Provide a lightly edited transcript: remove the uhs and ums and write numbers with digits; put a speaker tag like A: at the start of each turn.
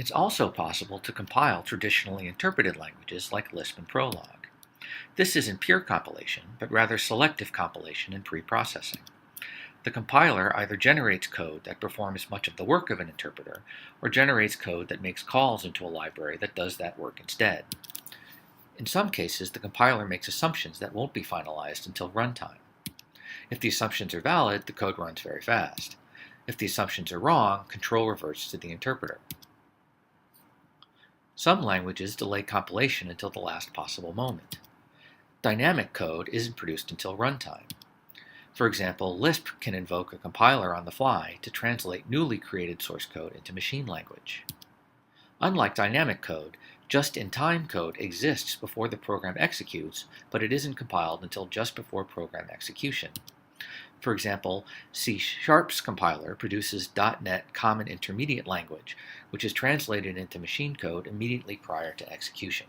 A: It's also possible to compile traditionally interpreted languages like Lisp and Prolog. This isn't pure compilation, but rather selective compilation and preprocessing. The compiler either generates code that performs much of the work of an interpreter, or generates code that makes calls into a library that does that work instead. In some cases, the compiler makes assumptions that won't be finalized until runtime. If the assumptions are valid, the code runs very fast. If the assumptions are wrong, control reverts to the interpreter. Some languages delay compilation until the last possible moment. Dynamic code isn't produced until runtime. For example, Lisp can invoke a compiler on the fly to translate newly created source code into machine language. Unlike dynamic code, just-in-time code exists before the program executes, but it isn't compiled until just before program execution. For example, C#'s compiler produces .NET Common Intermediate Language, which is translated into machine code immediately prior to execution.